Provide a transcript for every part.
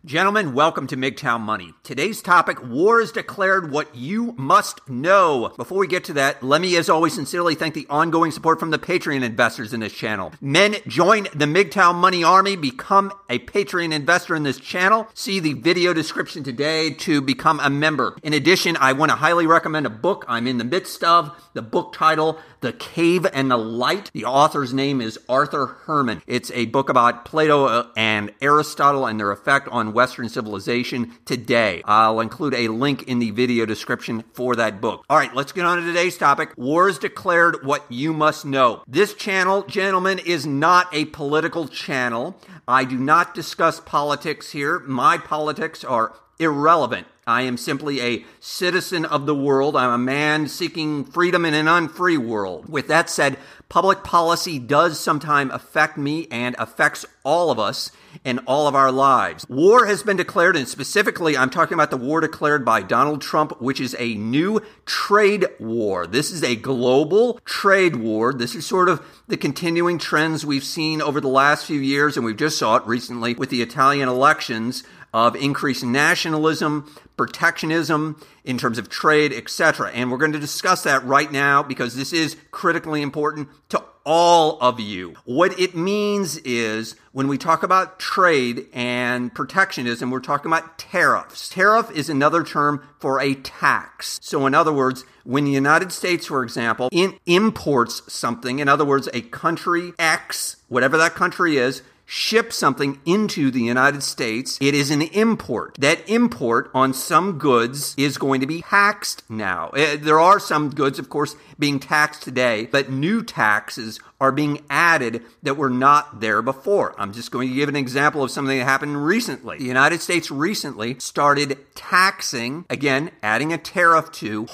Gentlemen, welcome to MGTOW Money. Today's topic, war is declared, what you must know. Before we get to that, let me, as always, sincerely thank the ongoing support from the Patreon investors in this channel. Men, join the MGTOW Money Army. Become a Patreon investor in this channel. See the video description today to become a member. In addition, I want to highly recommend a book I'm in the midst of. The book title, The Cave and the Light. The author's name is Arthur Herman. It's a book about Plato and Aristotle and their effect on Western civilization today. I'll include a link in the video description for that book. All right, let's get on to today's topic. War is declared, what you must know. This channel, gentlemen, is not a political channel. I do not discuss politics here. My politics are irrelevant. I am simply a citizen of the world. I'm a man seeking freedom in an unfree world. With that said, public policy does sometimes affect me and affects all of us in all of our lives. War has been declared, and specifically, I'm talking about the war declared by Donald Trump, which is a new trade war. This is a global trade war. This is sort of the continuing trends we've seen over the last few years, and we've just saw it recently with the Italian elections, of increased nationalism, protectionism in terms of trade, etc. And we're going to discuss that right now because this is critically important to all of you. What it means is when we talk about trade and protectionism, we're talking about tariffs. Tariff is another term for a tax. So in other words, when the United States, for example, imports something, in other words, a country X, whatever that country is, ship something into the United States, it is an import. That import on some goods is going to be taxed now. There are some goods, of course, being taxed today, but new taxes are being added that were not there before. I'm just going to give an example of something that happened recently. The United States recently started taxing, again, adding a tariff to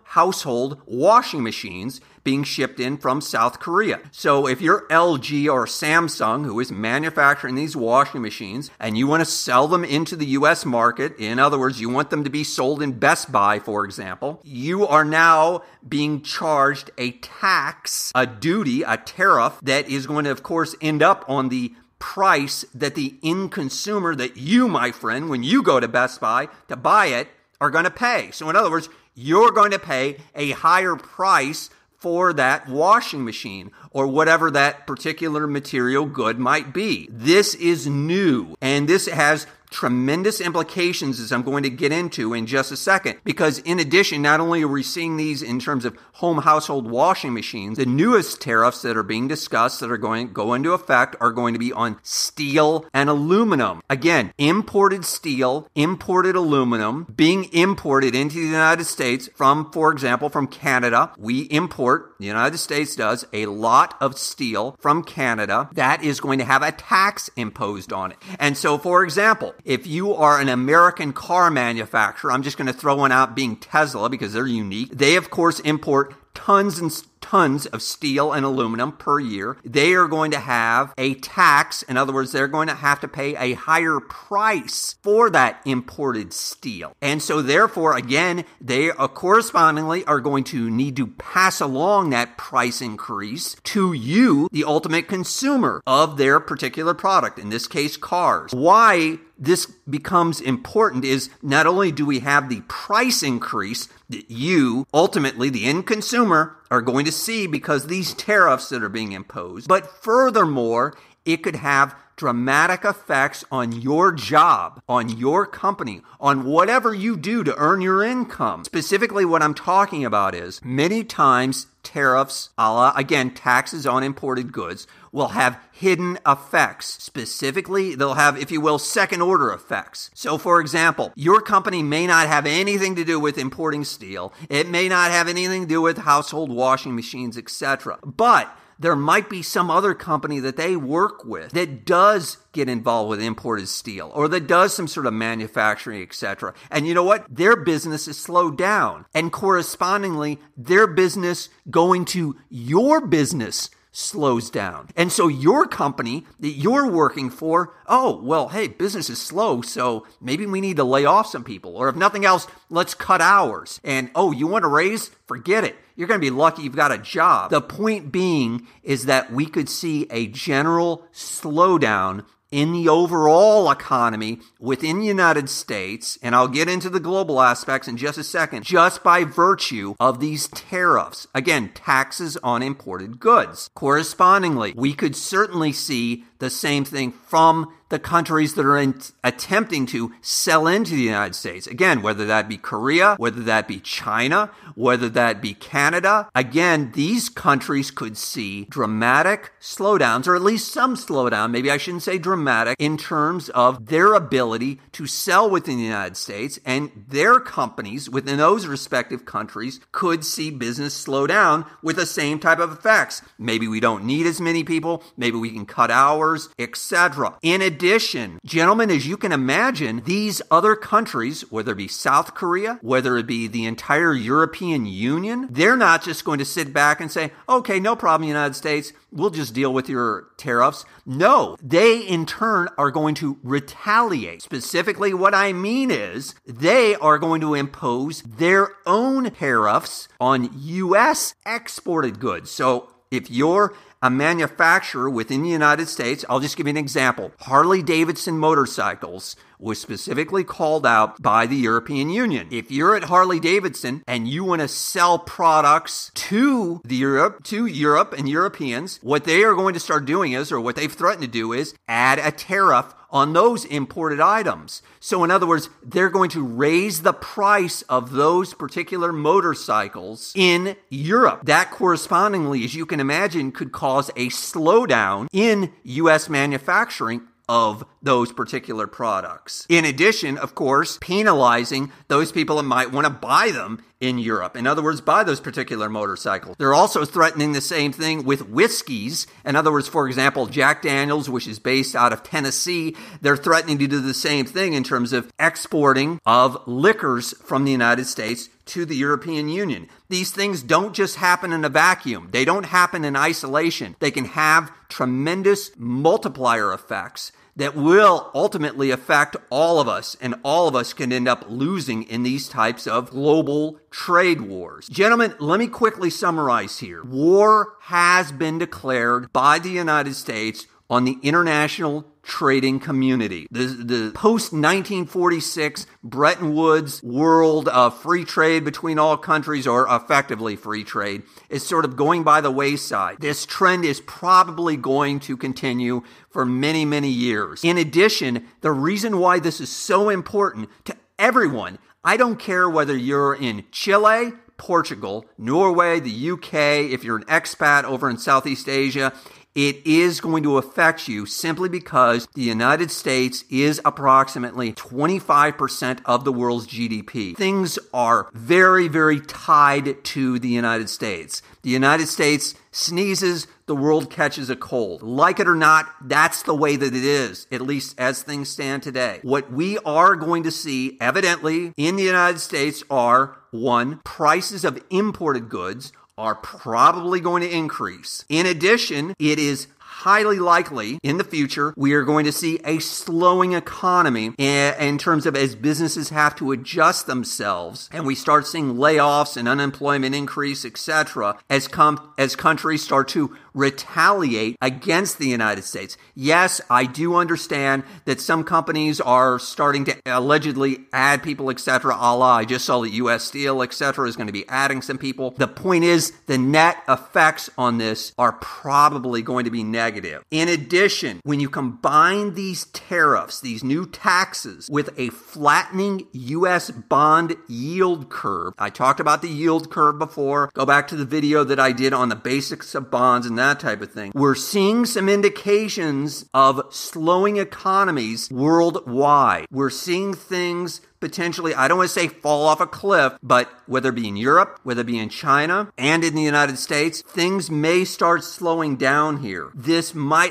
household washing machines being shipped in from South Korea. So if you're LG or Samsung, who is manufacturing these washing machines, and you want to sell them into the U.S. market, in other words, you want them to be sold in Best Buy, for example, you are now being charged a tax, a duty, a tariff that is going to, of course, end up on the price that the end consumer, that you, my friend, when you go to Best Buy to buy it, are going to pay. So in other words, you're going to pay a higher price for that washing machine or whatever that particular material good might be. This is new, and this has tremendous implications, as I'm going to get into in just a second, because in addition, not only are we seeing these in terms of home household washing machines, the newest tariffs that are being discussed that are going to go into effect are going to be on steel and aluminum. Again, imported steel, imported aluminum being imported into the United States from, for example, from Canada. We import, the United States does, a lot of steel from Canada. That is going to have a tax imposed on it. And so, for example, if you are an American car manufacturer, I'm just going to throw one out being Tesla because they're unique. They, of course, import tons and tons of steel and aluminum per year. They are going to have a tax. In other words, they're going to have to pay a higher price for that imported steel. And so therefore, again, they correspondingly are going to need to pass along that price increase to you, the ultimate consumer of their particular product, in this case, cars. Why this becomes important is not only do we have the price increase that you, ultimately the end consumer, are going to see because these tariffs that are being imposed, but furthermore, it could have dramatic effects on your job, on your company, on whatever you do to earn your income. Specifically, what I'm talking about is many times tariffs, again, taxes on imported goods, will have hidden effects. Specifically, they'll have, if you will, second-order effects. So, for example, your company may not have anything to do with importing steel. It may not have anything to do with household washing machines, etc. But there might be some other company that they work with that does get involved with imported steel or that does some sort of manufacturing, etc. And you know what? Their business is slowed down. And correspondingly, their business going to your business slows down. And so your company that you're working for, oh, well, hey, business is slow, so maybe we need to lay off some people. Or if nothing else, let's cut hours. And, oh, you want a raise? Forget it. You're going to be lucky you've got a job. The point being is that we could see a general slowdown in the overall economy within the United States, and I'll get into the global aspects in just a second, just by virtue of these tariffs. Again, taxes on imported goods. Correspondingly, we could certainly see the same thing from the countries that are attempting to sell into the United States. Again, whether that be Korea, whether that be China, whether that be Canada. Again, these countries could see dramatic slowdowns, or at least some slowdown, maybe I shouldn't say dramatic, in terms of their ability to sell within the United States, and their companies within those respective countries could see business slow down with the same type of effects. Maybe we don't need as many people, maybe we can cut hours, etc. In addition, gentlemen, as you can imagine, these other countries, whether it be South Korea, whether it be the entire European Union, they're not just going to sit back and say, okay, no problem, United States, we'll just deal with your tariffs. No, they in turn are going to retaliate. Specifically, what I mean is they are going to impose their own tariffs on U.S. exported goods. So if you're a manufacturer within the United States, I'll just give you an example. Harley-Davidson motorcycles was specifically called out by the European Union. If you're at Harley-Davidson and you want to sell products to Europe and Europeans, what they are going to start doing is, or what they've threatened to do is, add a tariff on those imported items. So in other words, they're going to raise the price of those particular motorcycles in Europe. That correspondingly, as you can imagine, could cause a slowdown in U.S. manufacturing of those particular products. In addition, of course, penalizing those people that might want to buy them in Europe. In other words, buy those particular motorcycles. They're also threatening the same thing with whiskeys. In other words, for example, Jack Daniels, which is based out of Tennessee, they're threatening to do the same thing in terms of exporting of liquors from the United States to the European Union. These things don't just happen in a vacuum. They don't happen in isolation. They can have tremendous multiplier effects that will ultimately affect all of us, and all of us can end up losing in these types of global trade wars. Gentlemen, let me quickly summarize here. War has been declared by the United States on the international trading community. The post-1946 Bretton Woods world of free trade between all countries, or effectively free trade, is sort of going by the wayside. This trend is probably going to continue for many, many years. In addition, the reason why this is so important to everyone, I don't care whether you're in Chile, Portugal, Norway, the UK, if you're an expat over in Southeast Asia, it is going to affect you simply because the United States is approximately 25% of the world's GDP. Things are very, very tied to the United States. The United States sneezes, the world catches a cold. Like it or not, that's the way that it is, at least as things stand today. What we are going to see, evidently, in the United States are, one, prices of imported goods are probably going to increase. In addition, it is highly likely in the future we are going to see a slowing economy in terms of as businesses have to adjust themselves and we start seeing layoffs and unemployment increase, etc., as countries start to retaliate against the United States. Yes, I do understand that some companies are starting to allegedly add people, etc. A la, I just saw that U.S. Steel, etc. is going to be adding some people. The point is, the net effects on this are probably going to be negative. In addition, when you combine these tariffs, these new taxes, with a flattening U.S. bond yield curve, I talked about the yield curve before. Go back to the video that I did on the basics of bonds and that type of thing. We're seeing some indications of slowing economies worldwide. We're seeing things potentially, I don't want to say fall off a cliff, but whether it be in Europe, whether it be in China, and in the United States, things may start slowing down here.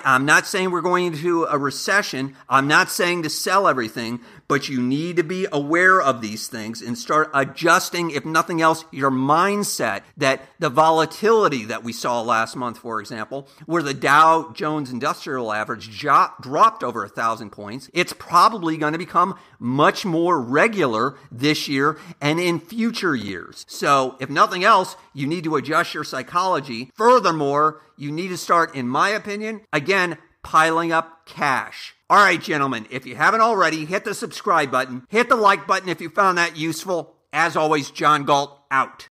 I'm not saying we're going into a recession. I'm not saying to sell everything, but you need to be aware of these things and start adjusting, if nothing else, your mindset that the volatility that we saw last month, for example, where the Dow Jones Industrial Average dropped over 1,000 points, it's probably going to become much more regular this year and in future years. So if nothing else, you need to adjust your psychology. Furthermore, you need to start, in my opinion, again, piling up cash. All right, gentlemen, if you haven't already, hit the subscribe button, hit the like button if you found that useful. As always, John Galt, out.